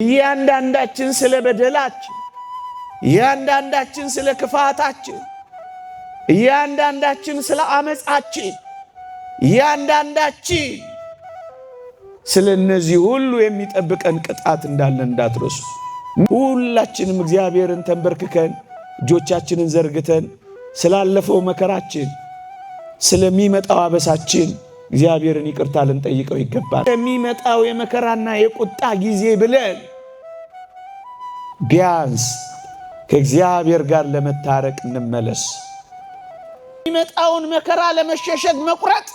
እያንዳንዳችን ስለ በደላችን፣ እያንዳንዳችን ስለ ክፋታችን፣ እያንዳንዳችን ስለ አመጻችን፣ እያንዳንዳችን ስለ እነዚህ ሁሉ የሚጠብቀን ቅጣት እንዳለ እንዳትረሱ። ሁላችንም እግዚአብሔርን ተንበርክከን እጆቻችንን ዘርግተን ስላለፈው መከራችን፣ ስለሚመጣው አበሳችን እግዚአብሔርን ይቅርታ ልንጠይቀው ይገባል። የሚመጣው የመከራና የቁጣ ጊዜ ብለን ቢያንስ ከእግዚአብሔር ጋር ለመታረቅ እንመለስ። የሚመጣውን መከራ ለመሸሸግ መቁረጥ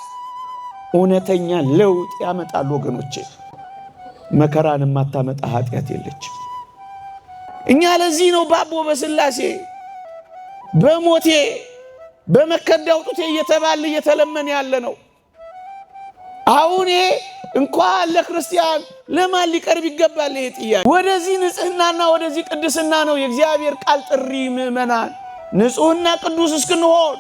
እውነተኛ ለውጥ ያመጣል ወገኖቼ። መከራን የማታመጣ ኃጢአት የለችም። እኛ ለዚህ ነው በአቦ በሥላሴ በሞቴ በመከዳው ጡቴ እየተባለ እየተለመነ ያለ ነው። አሁን ይሄ እንኳን ለክርስቲያን ለማን ሊቀርብ ይገባል? ይሄ ጥያቄ ወደዚህ ንጽህናና ወደዚህ ቅድስና ነው የእግዚአብሔር ቃል ጥሪ። ምእመናን ንጹህና ቅዱስ እስክንሆን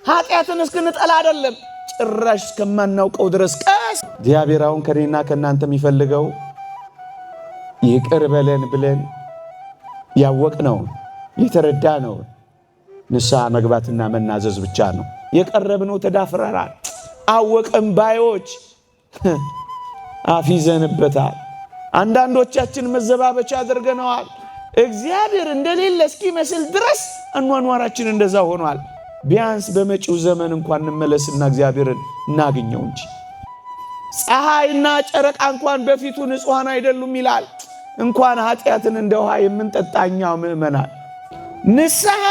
ኃጢአትን እስክንጠላ አይደለም፣ ጭራሽ እስከማናውቀው ድረስ ቀስ እግዚአብሔር አሁን ከኔና ከናንተ የሚፈልገው ይቅር በለን ብለን ያወቅነው የተረዳነው ንስሐ መግባትና መናዘዝ ብቻ ነው። የቀረብነው ተዳፍረናል። አወቅን ባዮች አፊዘንበታል። አንዳንዶቻችን መዘባበቻ አድርገነዋል። እግዚአብሔር እንደሌለ እስኪመስል ድረስ አኗኗራችን እንደዛ ሆኗል። ቢያንስ በመጪው ዘመን እንኳን እንመለስና እግዚአብሔርን እናገኘው እንጂ ፀሐይና ጨረቃ እንኳን በፊቱ ንጹሐን አይደሉም ይላል። እንኳን ኃጢአትን እንደ ውሃ የምንጠጣኛው ምእመናን ንስሐ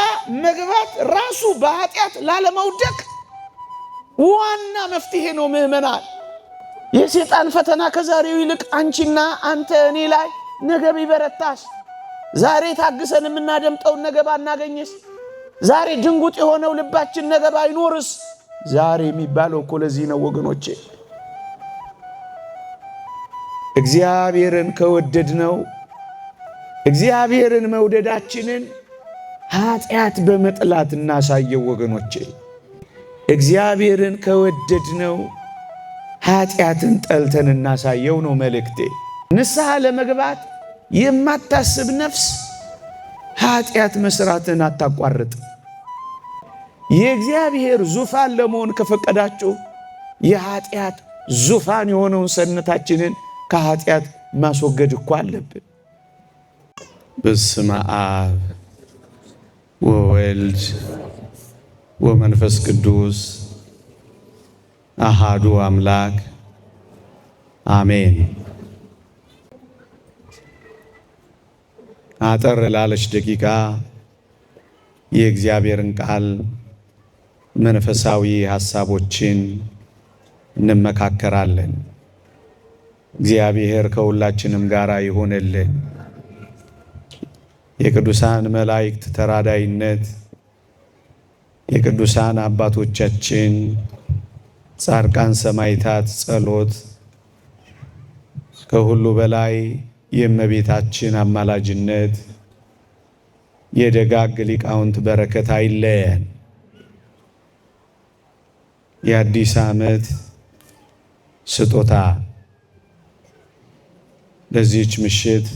መግባት ራሱ በኃጢአት ላለመውደቅ ዋና መፍትሄ ነው ምእመናን። የሰይጣን ፈተና ከዛሬው ይልቅ አንቺና አንተ እኔ ላይ ነገ ቢበረታስ? ዛሬ ታግሰን የምናደምጠውን ነገ ባናገኝስ? ዛሬ ድንጉጥ የሆነው ልባችን ነገ ባይኖርስ? ዛሬ የሚባለው እኮ ለዚህ ነው ወገኖቼ። እግዚአብሔርን ከወደድነው እግዚአብሔርን መውደዳችንን ኃጢአት በመጥላት እናሳየው ወገኖቼ። እግዚአብሔርን ከወደድነው ኃጢአትን ጠልተን እናሳየው ነው መልእክቴ። ንስሐ ለመግባት የማታስብ ነፍስ ኃጢአት መስራትን አታቋርጥ። የእግዚአብሔር ዙፋን ለመሆን ከፈቀዳችሁ የኃጢአት ዙፋን የሆነውን ሰውነታችንን ከኃጢአት ማስወገድ እኮ አለብን። በስመ አብ ወወልድ ወመንፈስ ቅዱስ አሃዱ አምላክ አሜን። አጠር ላለች ደቂቃ የእግዚአብሔርን ቃል መንፈሳዊ ሐሳቦችን እንመካከራለን። እግዚአብሔር ከሁላችንም ጋር ይሆንልን። የቅዱሳን መላእክት ተራዳይነት፣ የቅዱሳን አባቶቻችን ጻድቃን ሰማዕታት ጸሎት፣ ከሁሉ በላይ የእመቤታችን አማላጅነት፣ የደጋግ ሊቃውንት በረከት አይለየን። የአዲስ ዓመት ስጦታ ለዚህች ምሽት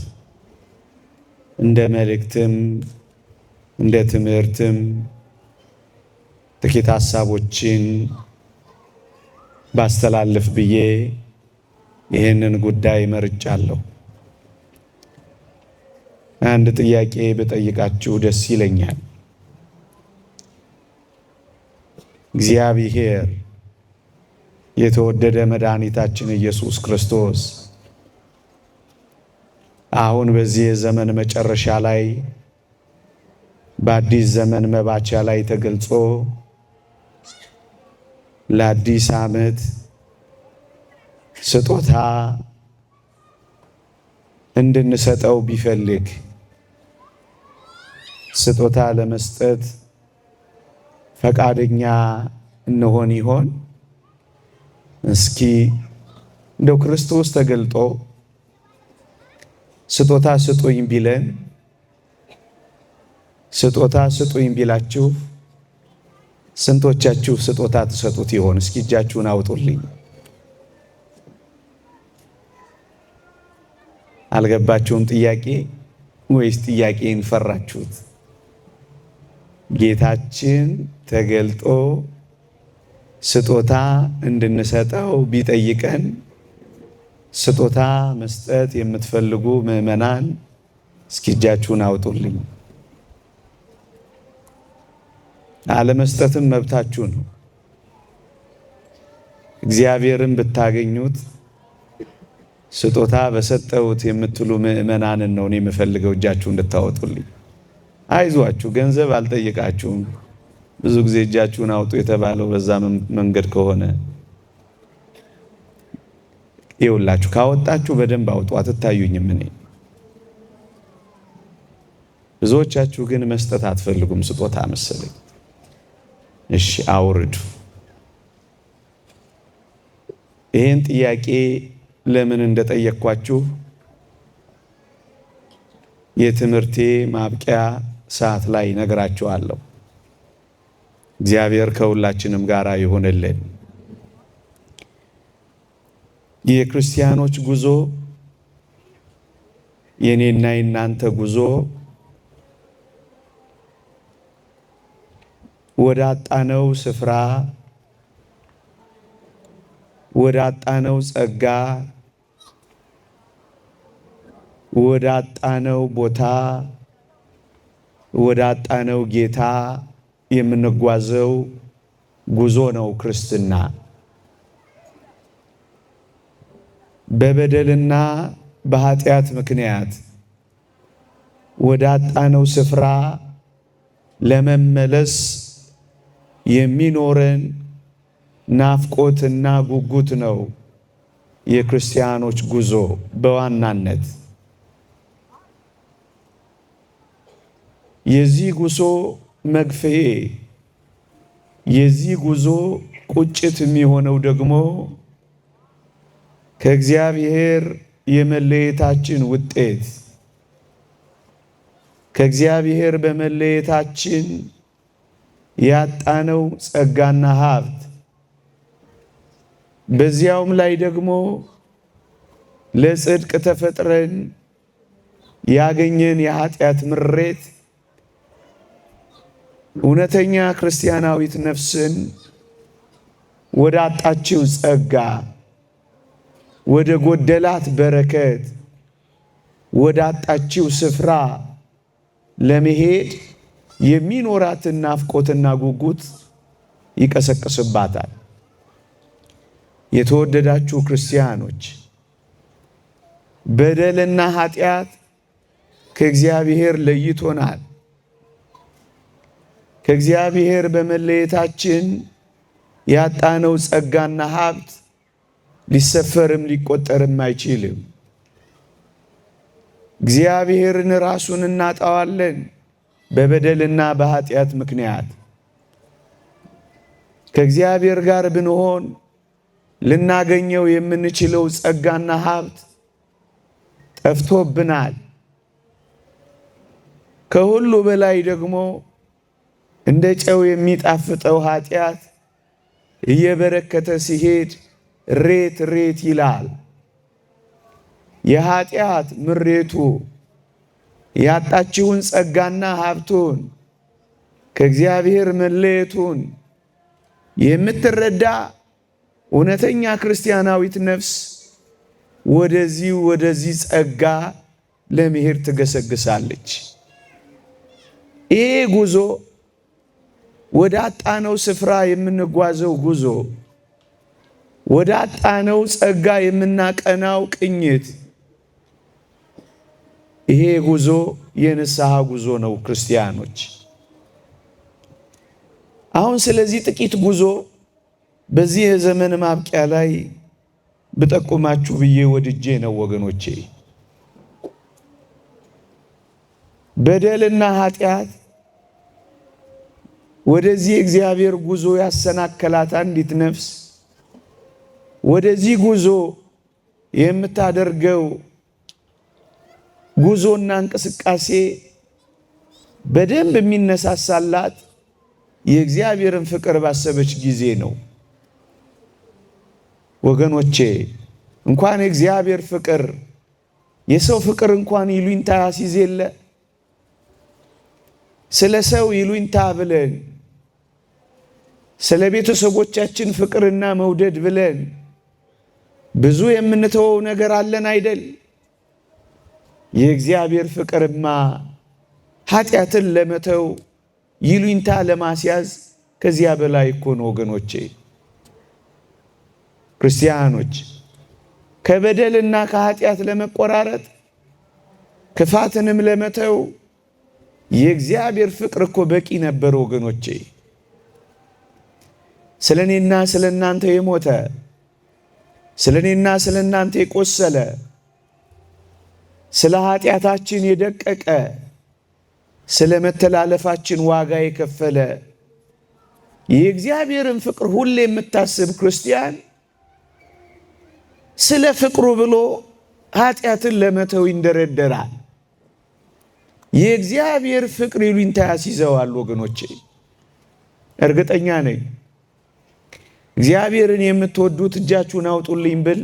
እንደ መልእክትም እንደ ትምህርትም ጥቂት ሐሳቦችን ባስተላልፍ ብዬ ይህንን ጉዳይ መርጫለሁ። አንድ ጥያቄ በጠይቃችሁ ደስ ይለኛል። እግዚአብሔር የተወደደ መድኃኒታችን ኢየሱስ ክርስቶስ አሁን በዚህ የዘመን መጨረሻ ላይ በአዲስ ዘመን መባቻ ላይ ተገልጾ ለአዲስ ዓመት ስጦታ እንድንሰጠው ቢፈልግ ስጦታ ለመስጠት ፈቃደኛ እንሆን ይሆን? እስኪ እንደው ክርስቶስ ተገልጦ ስጦታ ስጡኝ ቢለን፣ ስጦታ ስጡኝ ቢላችሁ ስንቶቻችሁ ስጦታ ትሰጡት ይሆን? እስኪ እጃችሁን አውጡልኝ። አልገባችሁም? ጥያቄ ወይስ ጥያቄን ፈራችሁት? ጌታችን ተገልጦ ስጦታ እንድንሰጠው ቢጠይቀን ስጦታ መስጠት የምትፈልጉ ምዕመናን እስኪ እጃችሁን አውጡልኝ። አለመስጠትም መብታችሁ ነው። እግዚአብሔርን ብታገኙት ስጦታ በሰጠውት የምትሉ ምዕመናንን ነው እኔ የምፈልገው እጃችሁ እንድታወጡልኝ። አይዟችሁ፣ ገንዘብ አልጠየቃችሁም። ብዙ ጊዜ እጃችሁን አውጡ የተባለው በዛ መንገድ ከሆነ ይውላችሁ፣ ካወጣችሁ በደንብ አውጡ፣ አትታዩኝም። እኔ ብዙዎቻችሁ ግን መስጠት አትፈልጉም፣ ስጦታ መሰለኝ። እሺ አውርዱ። ይህን ጥያቄ ለምን እንደጠየቅኳችሁ የትምህርቴ ማብቂያ ሰዓት ላይ ነግራችኋለሁ። እግዚአብሔር ከሁላችንም ጋር ይሆንልን። የክርስቲያኖች ጉዞ፣ የኔና የናንተ ጉዞ ወደ አጣነው ስፍራ፣ ወደ አጣነው ጸጋ፣ ወደ አጣነው ቦታ፣ ወደ አጣነው ጌታ የምንጓዘው ጉዞ ነው ክርስትና። በበደልና በኃጢአት ምክንያት ወደ አጣነው ስፍራ ለመመለስ የሚኖረን ናፍቆትና ጉጉት ነው የክርስቲያኖች ጉዞ። በዋናነት የዚህ ጉዞ መግፌ፣ የዚህ ጉዞ ቁጭት የሚሆነው ደግሞ ከእግዚአብሔር የመለየታችን ውጤት፣ ከእግዚአብሔር በመለየታችን ያጣነው ጸጋና ሀብት፣ በዚያውም ላይ ደግሞ ለጽድቅ ተፈጥረን ያገኘን የኃጢአት ምሬት እውነተኛ ክርስቲያናዊት ነፍስን ወደ አጣችው ጸጋ፣ ወደ ጎደላት በረከት፣ ወደ አጣችው ስፍራ ለመሄድ የሚኖራትን ናፍቆትና ጉጉት ይቀሰቅስባታል። የተወደዳችሁ ክርስቲያኖች፣ በደልና ኃጢአት ከእግዚአብሔር ለይቶናል። ከእግዚአብሔር በመለየታችን ያጣነው ጸጋና ሀብት ሊሰፈርም ሊቆጠርም አይችልም። እግዚአብሔርን ራሱን እናጣዋለን በበደልና በኃጢአት ምክንያት። ከእግዚአብሔር ጋር ብንሆን ልናገኘው የምንችለው ጸጋና ሀብት ጠፍቶብናል። ከሁሉ በላይ ደግሞ እንደ ጨው የሚጣፍጠው ኃጢአት እየበረከተ ሲሄድ ሬት ሬት ይላል። የኃጢአት ምሬቱ ያጣችውን ጸጋና ሀብቱን ከእግዚአብሔር መለየቱን የምትረዳ እውነተኛ ክርስቲያናዊት ነፍስ ወደዚህ ጸጋ ለመሄድ ትገሰግሳለች። ይህ ጉዞ ወደ አጣነው ስፍራ የምንጓዘው ጉዞ፣ ወደ አጣነው ጸጋ የምናቀናው ቅኝት፣ ይሄ ጉዞ የንስሐ ጉዞ ነው ክርስቲያኖች። አሁን ስለዚህ ጥቂት ጉዞ በዚህ የዘመን ማብቂያ ላይ ብጠቁማችሁ ብዬ ወድጄ ነው ወገኖቼ። በደልና ኃጢአት ወደዚህ እግዚአብሔር ጉዞ ያሰናከላት አንዲት ነፍስ ወደዚህ ጉዞ የምታደርገው ጉዞና እንቅስቃሴ በደንብ የሚነሳሳላት የእግዚአብሔርን ፍቅር ባሰበች ጊዜ ነው። ወገኖቼ እንኳን የእግዚአብሔር ፍቅር የሰው ፍቅር እንኳን ይሉኝታ ያስይዝ የለ። ስለ ሰው ይሉኝታ ብለን ስለ ቤተሰቦቻችን ፍቅርና መውደድ ብለን ብዙ የምንተወው ነገር አለን አይደል? የእግዚአብሔር ፍቅርማ ኃጢአትን ለመተው ይሉኝታ ለማስያዝ ከዚያ በላይ እኮ ነው ወገኖቼ። ክርስቲያኖች ከበደልና ከኃጢአት ለመቆራረጥ ክፋትንም ለመተው የእግዚአብሔር ፍቅር እኮ በቂ ነበር ወገኖቼ። ስለኔና ስለናንተ የሞተ ስለኔና ስለናንተ የቆሰለ ስለ ኃጢአታችን የደቀቀ ስለ መተላለፋችን ዋጋ የከፈለ የእግዚአብሔርን ፍቅር ሁሌ የምታስብ ክርስቲያን ስለ ፍቅሩ ብሎ ኃጢአትን ለመተው ይንደረደራል። የእግዚአብሔር ፍቅር ይሉኝታ ያስይዘዋል ወገኖቼ። እርግጠኛ ነኝ እግዚአብሔርን የምትወዱት እጃችሁን አውጡልኝ ብል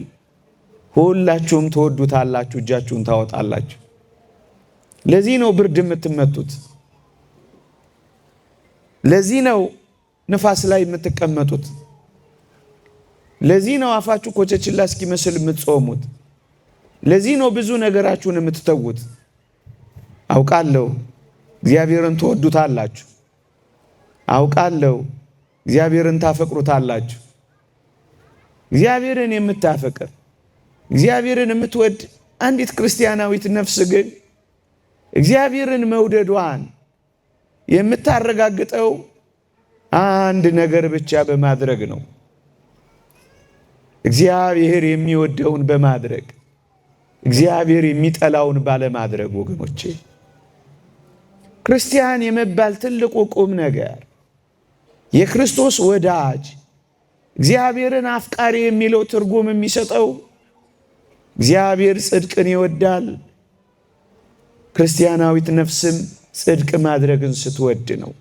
ሁላችሁም ትወዱታላችሁ፣ እጃችሁን ታወጣላችሁ። ለዚህ ነው ብርድ የምትመቱት። ለዚህ ነው ንፋስ ላይ የምትቀመጡት። ለዚህ ነው አፋችሁ ኮቸችላ እስኪመስል የምትጾሙት። ለዚህ ነው ብዙ ነገራችሁን የምትተዉት። አውቃለሁ እግዚአብሔርን ትወዱታላችሁ። አውቃለሁ እግዚአብሔርን ታፈቅሩታላችሁ። እግዚአብሔርን የምታፈቅር እግዚአብሔርን የምትወድ አንዲት ክርስቲያናዊት ነፍስ ግን እግዚአብሔርን መውደዷን የምታረጋግጠው አንድ ነገር ብቻ በማድረግ ነው። እግዚአብሔር የሚወደውን በማድረግ እግዚአብሔር የሚጠላውን ባለማድረግ ወገኖቼ። ክርስቲያን የመባል ትልቁ ቁም ነገር የክርስቶስ ወዳጅ እግዚአብሔርን አፍቃሪ የሚለው ትርጉም የሚሰጠው እግዚአብሔር ጽድቅን ይወዳል፣ ክርስቲያናዊት ነፍስም ጽድቅ ማድረግን ስትወድ ነው።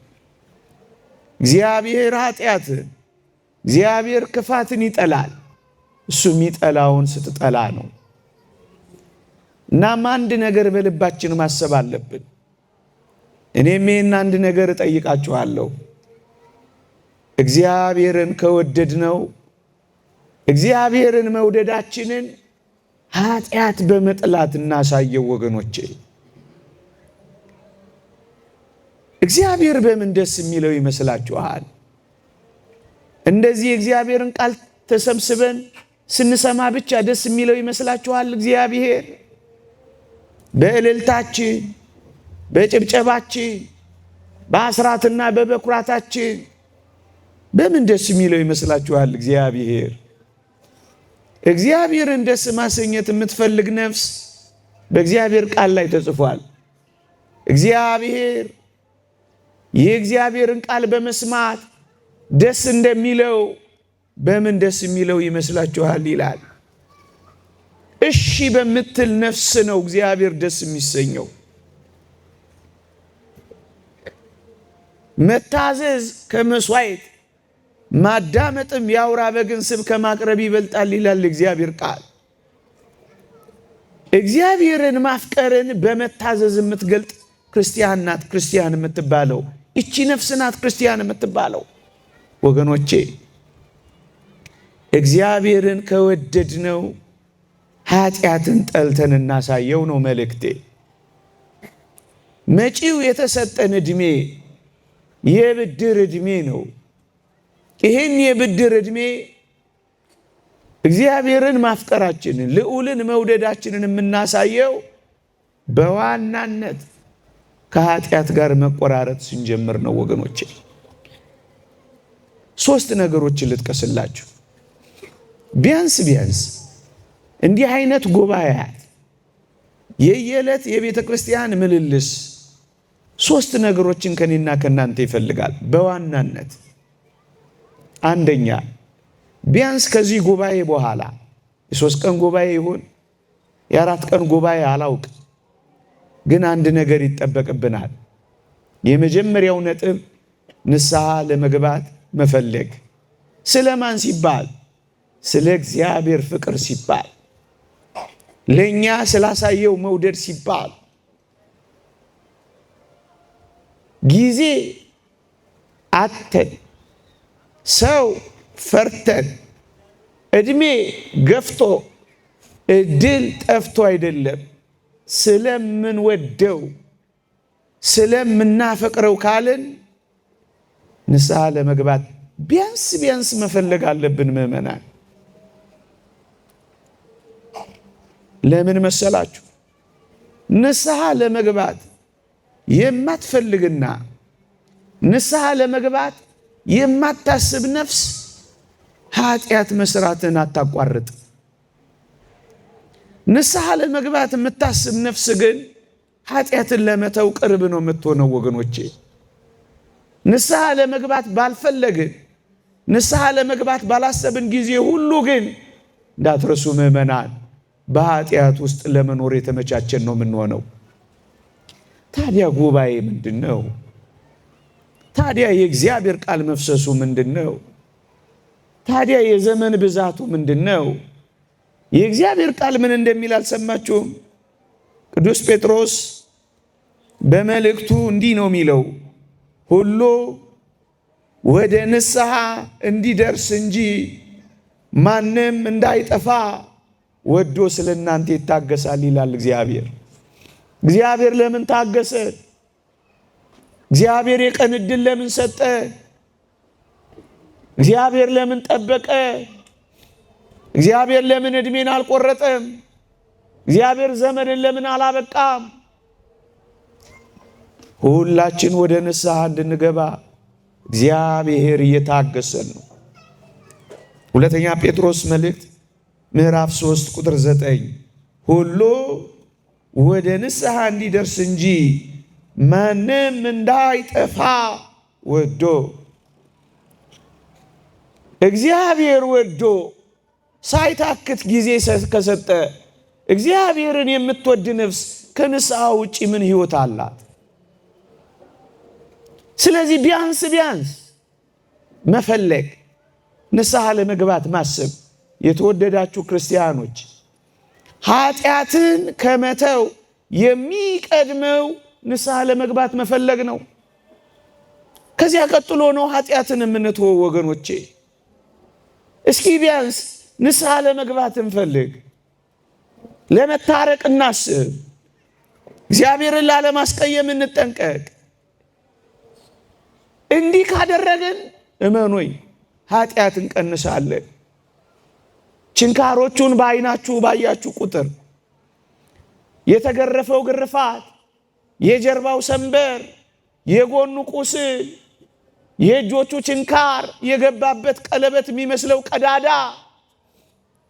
እግዚአብሔር ኃጢአትን፣ እግዚአብሔር ክፋትን ይጠላል፣ እሱ የሚጠላውን ስትጠላ ነው። እናም አንድ ነገር በልባችን ማሰብ አለብን። እኔም ይህን አንድ ነገር እጠይቃችኋለሁ። እግዚአብሔርን ከወደድነው እግዚአብሔርን መውደዳችንን ኃጢአት በመጥላት እናሳየው ወገኖቼ። እግዚአብሔር በምን ደስ የሚለው ይመስላችኋል? እንደዚህ የእግዚአብሔርን ቃል ተሰብስበን ስንሰማ ብቻ ደስ የሚለው ይመስላችኋል? እግዚአብሔር በእልልታችን፣ በጭብጨባችን፣ በአስራትና በበኩራታችን በምን ደስ የሚለው ይመስላችኋል? እግዚአብሔርን ደስ ማሰኘት የምትፈልግ ነፍስ በእግዚአብሔር ቃል ላይ ተጽፏል። እግዚአብሔር የእግዚአብሔርን ቃል በመስማት ደስ እንደሚለው በምን ደስ የሚለው ይመስላችኋል ይላል። እሺ በምትል ነፍስ ነው እግዚአብሔር ደስ የሚሰኘው። መታዘዝ ከመስዋዕት ማዳመጥም የአውራ በግን ስብ ከማቅረብ ይበልጣል ይላል እግዚአብሔር ቃል። እግዚአብሔርን ማፍቀርን በመታዘዝ የምትገልጥ ክርስቲያን ናት ክርስቲያን የምትባለው። እቺ ነፍስ ናት ክርስቲያን የምትባለው ወገኖቼ። እግዚአብሔርን ከወደድነው ኃጢአትን ጠልተን እናሳየው ነው መልእክቴ። መጪው የተሰጠን ዕድሜ የብድር ዕድሜ ነው። ይህን የብድር ዕድሜ እግዚአብሔርን ማፍቀራችንን ልዑልን መውደዳችንን የምናሳየው በዋናነት ከኃጢአት ጋር መቆራረጥ ስንጀምር ነው ወገኖቼ። ሶስት ነገሮችን ልጥቀስላችሁ። ቢያንስ እንዲህ አይነት ጉባኤያት የየዕለት የቤተ ክርስቲያን ምልልስ ሶስት ነገሮችን ከኔና ከናንተ ይፈልጋል በዋናነት። አንደኛ ቢያንስ ከዚህ ጉባኤ በኋላ የ3 ቀን ጉባኤ ይሁን የ4 ቀን ጉባኤ አላውቅ፣ ግን አንድ ነገር ይጠበቅብናል። የመጀመሪያው ነጥብ ንስሐ ለመግባት መፈለግ። ስለማን ሲባል? ስለ እግዚአብሔር ፍቅር ሲባል። ለኛ ስላሳየው መውደድ ሲባል ጊዜ አተን ሰው ፈርተን እድሜ ገፍቶ እድል ጠፍቶ አይደለም፣ ስለምንወደው ስለምናፈቅረው ካልን ንስሐ ለመግባት ቢያንስ መፈለግ አለብን ምእመናን። ለምን መሰላችሁ? ንስሐ ለመግባት የማትፈልግና ንስሐ ለመግባት የማታስብ ነፍስ ኃጢአት መስራትን አታቋርጥ። ንስሐ ለመግባት የምታስብ ነፍስ ግን ኃጢአትን ለመተው ቅርብ ነው የምትሆነው ወገኖቼ። ንስሐ ለመግባት ባልፈለግን፣ ንስሐ ለመግባት ባላሰብን ጊዜ ሁሉ ግን እንዳትረሱ ምእመናን፣ በኃጢአት ውስጥ ለመኖር የተመቻቸን ነው የምንሆነው። ታዲያ ጉባኤ ምንድን ነው? ታዲያ የእግዚአብሔር ቃል መፍሰሱ ምንድን ነው? ታዲያ የዘመን ብዛቱ ምንድን ነው? የእግዚአብሔር ቃል ምን እንደሚል አልሰማችሁም? ቅዱስ ጴጥሮስ በመልእክቱ እንዲህ ነው የሚለው፣ ሁሉ ወደ ንስሐ እንዲደርስ እንጂ ማንም እንዳይጠፋ ወዶ ስለ እናንተ ይታገሳል ይላል እግዚአብሔር። እግዚአብሔር ለምን ታገሰ? እግዚአብሔር የቀን ዕድል ለምን ሰጠ? እግዚአብሔር ለምን ጠበቀ? እግዚአብሔር ለምን ዕድሜን አልቆረጠም? እግዚአብሔር ዘመንን ለምን አላበቃም? ሁላችን ወደ ንስሐ እንድንገባ እግዚአብሔር እየታገሰን ነው። ሁለተኛ ጴጥሮስ መልእክት ምዕራፍ 3 ቁጥር 9 ሁሉ ወደ ንስሐ እንዲደርስ እንጂ ማንም እንዳይጠፋ ወዶ። እግዚአብሔር ወዶ ሳይታክት ጊዜ ከሰጠ እግዚአብሔርን የምትወድ ነፍስ ከንስሐ ውጪ ምን ሕይወት አላት? ስለዚህ ቢያንስ መፈለግ፣ ንስሐ ለመግባት ማሰብ። የተወደዳችሁ ክርስቲያኖች፣ ኃጢአትን ከመተው የሚቀድመው ንስሐ ለመግባት መፈለግ ነው። ከዚያ ቀጥሎ ነው ኃጢአትን የምንተወው ወገኖቼ። እስኪ ቢያንስ ንስሐ ለመግባት እንፈልግ፣ ለመታረቅ እናስብ፣ እግዚአብሔርን ላለማስቀየም እንጠንቀቅ። እንዲህ ካደረግን እመኖኝ ኃጢአት እንቀንሳለን። ችንካሮቹን በዓይናችሁ ባያችሁ ቁጥር የተገረፈው ግርፋት፣ የጀርባው ሰንበር፣ የጎኑ ቁስል፣ የእጆቹ ችንካር፣ የገባበት ቀለበት የሚመስለው ቀዳዳ፣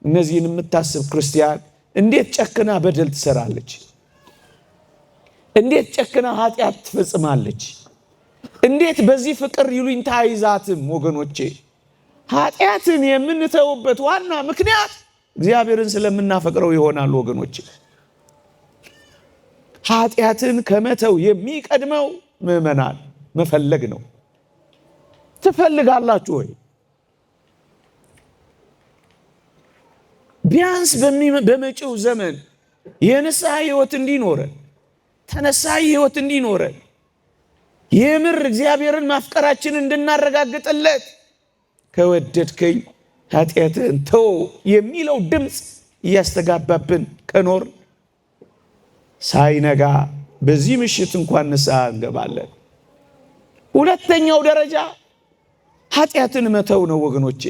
እነዚህን የምታስብ ክርስቲያን እንዴት ጨክና በደል ትሰራለች? እንዴት ጨክና ኃጢአት ትፈጽማለች? እንዴት በዚህ ፍቅር ይሉኝታ አይዛትም? ወገኖቼ ኃጢአትን የምንተውበት ዋና ምክንያት እግዚአብሔርን ስለምናፈቅረው ይሆናል። ወገኖቼ ኃጢአትን ከመተው የሚቀድመው ምእመናን መፈለግ ነው። ትፈልጋላችሁ ወይ? ቢያንስ በመጪው ዘመን የንስሐ ሕይወት እንዲኖረን፣ ተነሳይ ሕይወት እንዲኖረን፣ የምር እግዚአብሔርን ማፍቀራችንን እንድናረጋግጥለት ከወደድከኝ ኃጢአትን ተው የሚለው ድምፅ እያስተጋባብን ከኖር ሳይነጋ በዚህ ምሽት እንኳን ንስሐ እንገባለን። ሁለተኛው ደረጃ ኃጢአትን መተው ነው ወገኖቼ።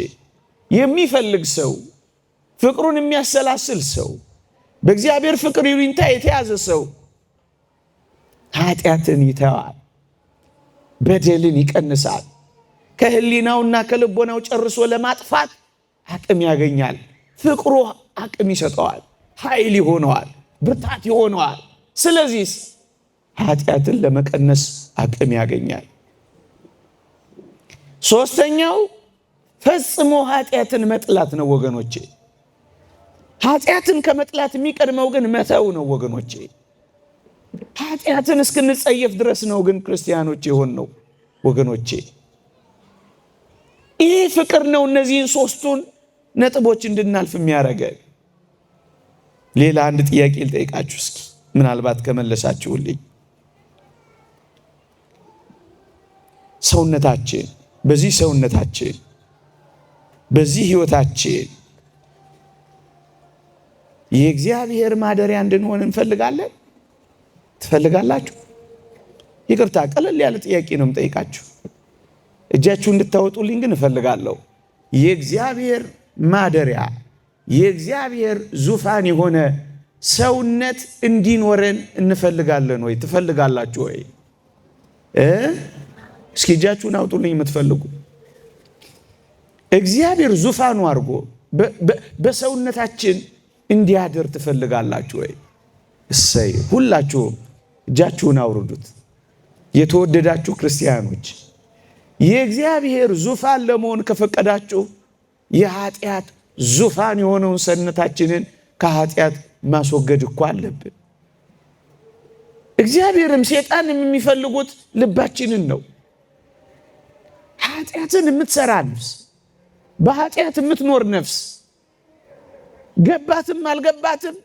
የሚፈልግ ሰው፣ ፍቅሩን የሚያሰላስል ሰው፣ በእግዚአብሔር ፍቅር ይሉኝታ የተያዘ ሰው ኃጢአትን ይተዋል፣ በደልን ይቀንሳል፣ ከህሊናውና ከልቦናው ጨርሶ ለማጥፋት አቅም ያገኛል። ፍቅሩ አቅም ይሰጠዋል፣ ኃይል ይሆነዋል፣ ብርታት ይሆነዋል። ስለዚህ ኃጢአትን ለመቀነስ አቅም ያገኛል። ሶስተኛው ፈጽሞ ኃጢአትን መጥላት ነው ወገኖቼ። ኃጢአትን ከመጥላት የሚቀድመው ግን መተው ነው ወገኖቼ። ኃጢአትን እስክንጸየፍ ድረስ ነው ግን ክርስቲያኖች የሆን ነው ወገኖቼ። ይህ ፍቅር ነው እነዚህን ሶስቱን ነጥቦች እንድናልፍ የሚያደርገን። ሌላ አንድ ጥያቄ ልጠይቃችሁ እስኪ ምናልባት ከመለሳችሁልኝ። ሰውነታችን በዚህ ህይወታችን የእግዚአብሔር ማደሪያ እንድንሆን እንፈልጋለን? ትፈልጋላችሁ? ይቅርታ ቀለል ያለ ጥያቄ ነው የምጠይቃችሁ። እጃችሁ እንድታወጡልኝ ግን እፈልጋለሁ። የእግዚአብሔር ማደሪያ የእግዚአብሔር ዙፋን የሆነ ሰውነት እንዲኖረን እንፈልጋለን ወይ? ትፈልጋላችሁ ወይ? እስኪ እጃችሁን አውጡልኝ የምትፈልጉ። እግዚአብሔር ዙፋኑ አድርጎ በሰውነታችን እንዲያድር ትፈልጋላችሁ ወይ? እሰይ! ሁላችሁም እጃችሁን አውርዱት። የተወደዳችሁ ክርስቲያኖች የእግዚአብሔር ዙፋን ለመሆን ከፈቀዳችሁ የኃጢአት ዙፋን የሆነውን ሰውነታችንን ከኃጢአት ማስወገድ እኮ አለብን። እግዚአብሔርም ሰይጣንም የሚፈልጉት ልባችንን ነው። ኃጢአትን የምትሰራ ነፍስ፣ በኃጢአት የምትኖር ነፍስ ገባትም አልገባትም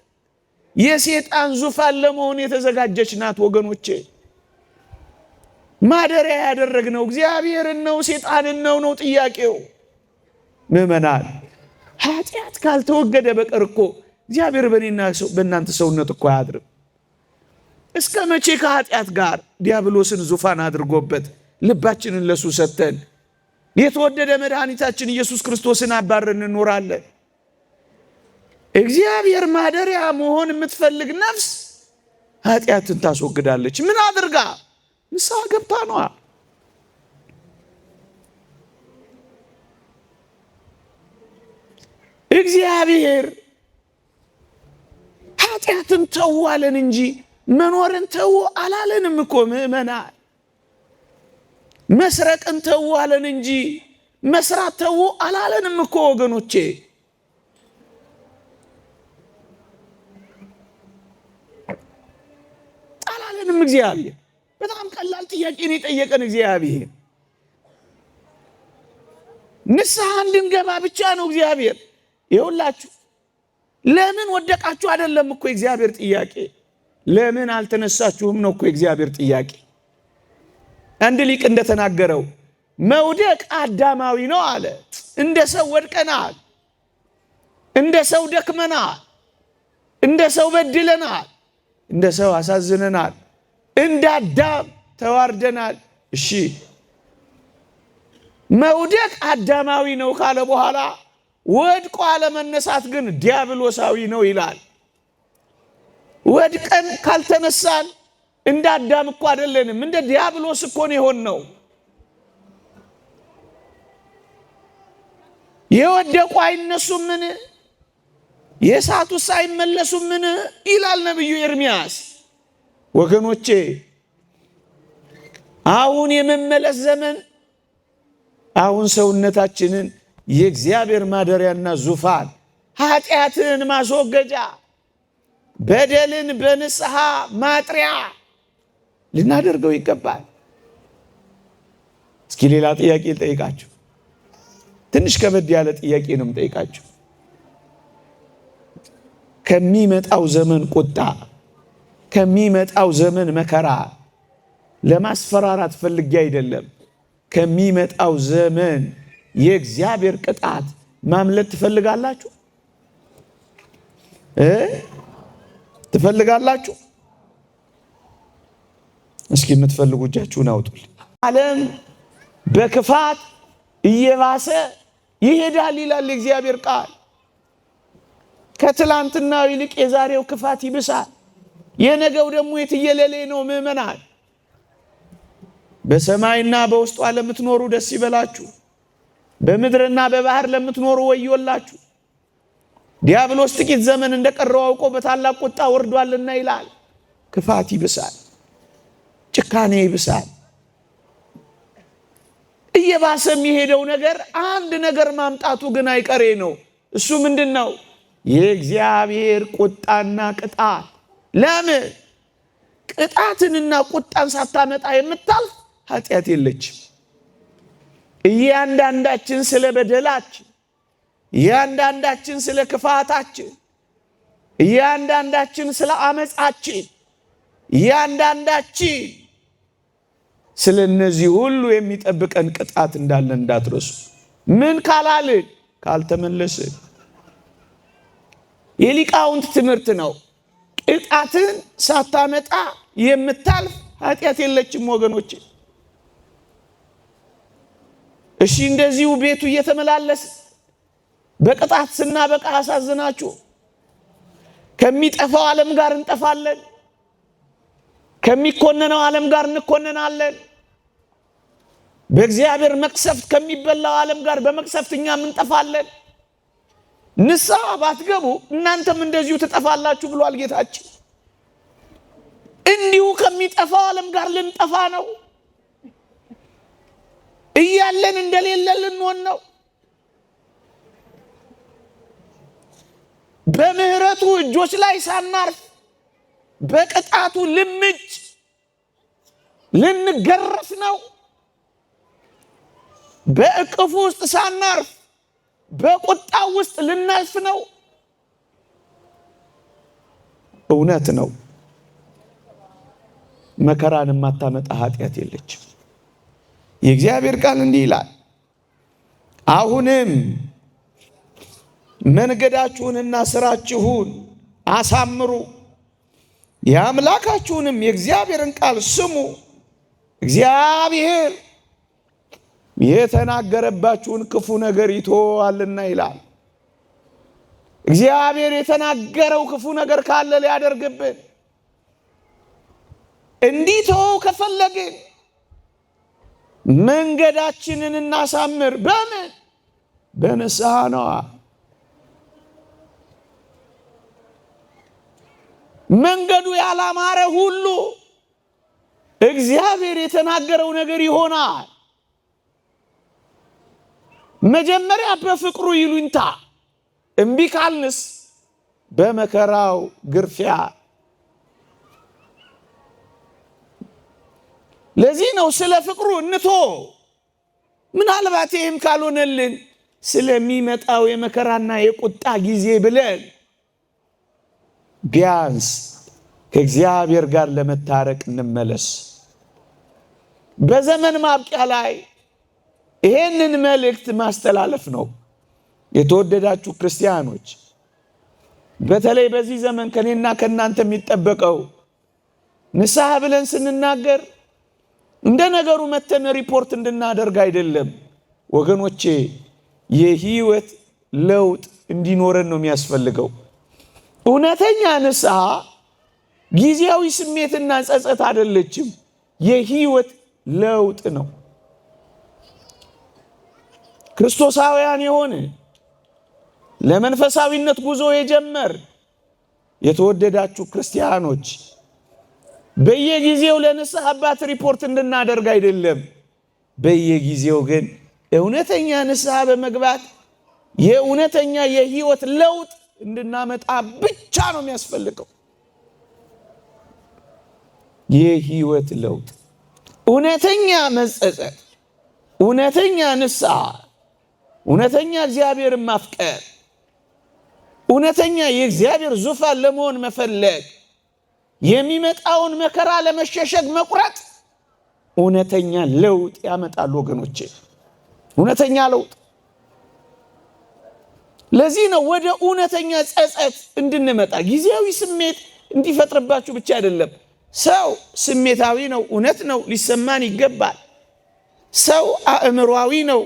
የሰይጣን ዙፋን ለመሆን የተዘጋጀች ናት። ወገኖቼ ማደሪያ ያደረግነው እግዚአብሔርን ነው ሰይጣንን ነው ጥያቄው። ምእመናን ኃጢአት ካልተወገደ በቀር እኮ እግዚአብሔር በእናንተ ሰውነት እኮ አያድርም። እስከ መቼ ከኃጢአት ጋር ዲያብሎስን ዙፋን አድርጎበት ልባችንን ለሱ ሰጥተን የተወደደ መድኃኒታችን ኢየሱስ ክርስቶስን አባረን እንኖራለን? እግዚአብሔር ማደሪያ መሆን የምትፈልግ ነፍስ ኃጢአትን ታስወግዳለች። ምን አድርጋ? ንስሐ ገብታ ነዋ። እግዚአብሔር ኃጢአትን ተው አለን እንጂ መኖርን ተው አላለንም እኮ ምእመናን። መስረቅን ተው አለን እንጂ መስራት ተው አላለንም እኮ ወገኖቼ። አላለንም እግዚአብሔር። በጣም ቀላል ጥያቄ ነው የጠየቀን እግዚአብሔር። ንስሐ እንድንገባ ብቻ ነው እግዚአብሔር። ይኸውላችሁ ለምን ወደቃችሁ አይደለም እኮ እግዚአብሔር ጥያቄ። ለምን አልተነሳችሁም ነው እኮ እግዚአብሔር ጥያቄ። አንድ ሊቅ እንደተናገረው መውደቅ አዳማዊ ነው አለ። እንደ ሰው ወድቀናል፣ እንደ ሰው ደክመናል፣ እንደ ሰው በድለናል፣ እንደ ሰው አሳዝነናል፣ እንደ አዳም ተዋርደናል። እሺ መውደቅ አዳማዊ ነው ካለ በኋላ ወድቆ አለመነሳት ግን ዲያብሎሳዊ ነው ይላል። ወድቀን ካልተነሳን እንደ አዳም እኮ አይደለንም፣ እንደ ዲያብሎስ እኮ ነው የሆነው። የወደቁ አይነሱምን? የሳቱስ አይመለሱምን? ይላል ነብዩ ኤርምያስ። ወገኖቼ አሁን የመመለስ ዘመን፣ አሁን ሰውነታችንን የእግዚአብሔር ማደሪያና ዙፋን ኃጢአትን ማስወገጃ በደልን በንስሐ ማጥሪያ ልናደርገው ይገባል። እስኪ ሌላ ጥያቄ ልጠይቃችሁ። ትንሽ ከበድ ያለ ጥያቄ ነው የምጠይቃችሁ። ከሚመጣው ዘመን ቁጣ፣ ከሚመጣው ዘመን መከራ ለማስፈራራት ፈልጌ አይደለም። ከሚመጣው ዘመን የእግዚአብሔር ቅጣት ማምለጥ ትፈልጋላችሁ? ትፈልጋላችሁ? እስኪ የምትፈልጉ እጃችሁን አውጡልኝ። ዓለም በክፋት እየባሰ ይሄዳል ይላል የእግዚአብሔር ቃል። ከትላንትናው ይልቅ የዛሬው ክፋት ይብሳል። የነገው ደግሞ የትየለሌ ነው። ምእመናን በሰማይና በውስጧ ለምትኖሩ ደስ ይበላችሁ፣ በምድርና በባህር ለምትኖሩ ወዮላችሁ። ዲያብሎስ ጥቂት ዘመን እንደቀረው አውቆ በታላቅ ቁጣ ወርዷልና ይላል። ክፋት ይብሳል፣ ጭካኔ ይብሳል። እየባሰ የሚሄደው ነገር አንድ ነገር ማምጣቱ ግን አይቀሬ ነው። እሱ ምንድነው? የእግዚአብሔር ቁጣና ቅጣት። ለምን? ቅጣትንና ቁጣን ሳታመጣ የምታልፍ ኃጢአት የለችም። እያንዳንዳችን ስለ በደላችን፣ እያንዳንዳችን ስለ ክፋታችን፣ እያንዳንዳችን ስለ አመጻችን፣ እያንዳንዳችን ስለ እነዚህ ሁሉ የሚጠብቀን ቅጣት እንዳለ እንዳትረሱ። ምን ካላልን ካልተመለስን የሊቃውንት ትምህርት ነው። ቅጣትን ሳታመጣ የምታልፍ ኃጢአት የለችም ወገኖች። እሺ እንደዚሁ ቤቱ እየተመላለስ በቅጣት ስናበቃ አሳዝናችሁ ከሚጠፋው ዓለም ጋር እንጠፋለን፣ ከሚኮነነው ዓለም ጋር እንኮነናለን። በእግዚአብሔር መቅሰፍት ከሚበላው ዓለም ጋር በመቅሰፍት እኛም እንጠፋለን። ንስሐ ባትገቡ እናንተም እንደዚሁ ትጠፋላችሁ ብሏል ጌታችን። እንዲሁ ከሚጠፋው ዓለም ጋር ልንጠፋ ነው። እያለን እንደሌለ ልንሆን ነው። በምህረቱ እጆች ላይ ሳናርፍ በቅጣቱ ልምጭ ልንገረፍ ነው። በእቅፉ ውስጥ ሳናርፍ በቁጣው ውስጥ ልናልፍ ነው። እውነት ነው። መከራን የማታመጣ ኃጢአት የለችም። የእግዚአብሔር ቃል እንዲህ ይላል፣ አሁንም መንገዳችሁንና ስራችሁን አሳምሩ፣ የአምላካችሁንም የእግዚአብሔርን ቃል ስሙ። እግዚአብሔር የተናገረባችሁን ክፉ ነገር ይተዋልና ይላል። እግዚአብሔር የተናገረው ክፉ ነገር ካለ ሊያደርግብን እንዲተወው ከፈለግን መንገዳችንን እናሳምር። በምን? በንስሐ ነዋ። መንገዱ ያላማረ ሁሉ እግዚአብሔር የተናገረው ነገር ይሆናል። መጀመሪያ በፍቅሩ ይሉኝታ እምቢ ካልንስ በመከራው ግርፊያ። ለዚህ ነው ስለ ፍቅሩ እንቶ ምናልባት ይህም ካልሆነልን ስለሚመጣው የመከራና የቁጣ ጊዜ ብለን ቢያንስ ከእግዚአብሔር ጋር ለመታረቅ እንመለስ። በዘመን ማብቂያ ላይ ይሄንን መልእክት ማስተላለፍ ነው። የተወደዳችሁ ክርስቲያኖች፣ በተለይ በዚህ ዘመን ከኔና ከናንተ የሚጠበቀው ንስሐ ብለን ስንናገር እንደ ነገሩ መተን ሪፖርት እንድናደርግ አይደለም ወገኖቼ። የህይወት ለውጥ እንዲኖረን ነው የሚያስፈልገው። እውነተኛ ንስሐ ጊዜያዊ ስሜትና ጸጸት አይደለችም፣ የህይወት ለውጥ ነው። ክርስቶሳውያን የሆነ ለመንፈሳዊነት ጉዞ የጀመር የተወደዳችሁ ክርስቲያኖች በየጊዜው ለንስሐ አባት ሪፖርት እንድናደርግ አይደለም። በየጊዜው ግን እውነተኛ ንስሐ በመግባት የእውነተኛ የህይወት ለውጥ እንድናመጣ ብቻ ነው የሚያስፈልገው። የህይወት ለውጥ፣ እውነተኛ መጸጸት፣ እውነተኛ ንስሐ፣ እውነተኛ እግዚአብሔርን ማፍቀር፣ እውነተኛ የእግዚአብሔር ዙፋን ለመሆን መፈለግ፣ የሚመጣውን መከራ ለመሸሸግ መቁረጥ እውነተኛ ለውጥ ያመጣሉ ወገኖቼ፣ እውነተኛ ለውጥ። ለዚህ ነው ወደ እውነተኛ ጸጸት እንድንመጣ። ጊዜያዊ ስሜት እንዲፈጥርባችሁ ብቻ አይደለም። ሰው ስሜታዊ ነው፣ እውነት ነው፣ ሊሰማን ይገባል። ሰው አእምሯዊ ነው፣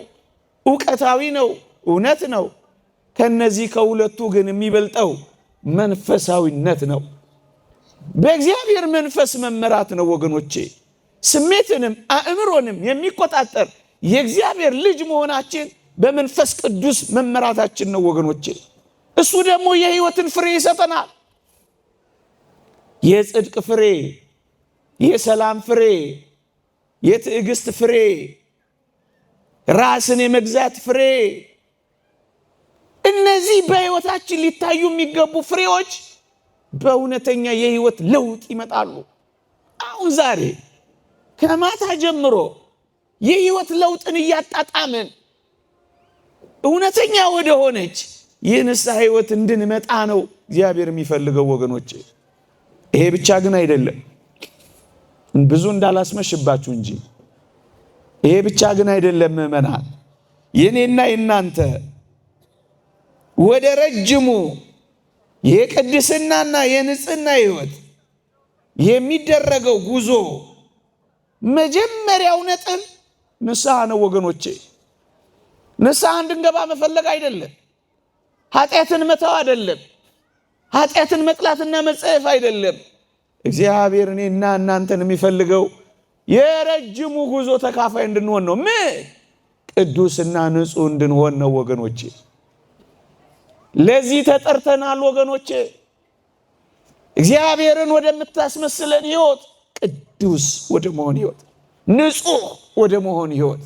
ዕውቀታዊ ነው፣ እውነት ነው። ከነዚህ ከሁለቱ ግን የሚበልጠው መንፈሳዊነት ነው። በእግዚአብሔር መንፈስ መመራት ነው ወገኖቼ። ስሜትንም አእምሮንም የሚቆጣጠር የእግዚአብሔር ልጅ መሆናችን በመንፈስ ቅዱስ መመራታችን ነው ወገኖቼ። እሱ ደግሞ የህይወትን ፍሬ ይሰጠናል። የጽድቅ ፍሬ፣ የሰላም ፍሬ፣ የትዕግስት ፍሬ፣ ራስን የመግዛት ፍሬ። እነዚህ በህይወታችን ሊታዩ የሚገቡ ፍሬዎች በእውነተኛ የህይወት ለውጥ ይመጣሉ። አሁን ዛሬ ከማታ ጀምሮ የህይወት ለውጥን እያጣጣምን እውነተኛ ወደ ሆነች የንስሐ ህይወት እንድንመጣ ነው እግዚአብሔር የሚፈልገው ወገኖቼ። ይሄ ብቻ ግን አይደለም፣ ብዙ እንዳላስመሽባችሁ እንጂ ይሄ ብቻ ግን አይደለም ምእመናን። የኔና የናንተ ወደ ረጅሙ የቅድስናና የንጽህና ሕይወት የሚደረገው ጉዞ መጀመሪያው ነጥብ ንስሐ ነው ወገኖቼ። ንስሐ እንድንገባ መፈለግ አይደለም፣ ኃጢአትን መተው አይደለም፣ ኃጢአትን መጥላትና መጸየፍ አይደለም። እግዚአብሔር እኔና እናንተን የሚፈልገው የረጅሙ ጉዞ ተካፋይ እንድንሆን ነው። ምን ቅዱስና ንጹህ እንድንሆን ነው ወገኖቼ። ለዚህ ተጠርተናል ወገኖቼ። እግዚአብሔርን ወደምታስመስለን ሕይወት፣ ቅዱስ ወደ መሆን ሕይወት፣ ንጹህ ወደ መሆን ሕይወት፣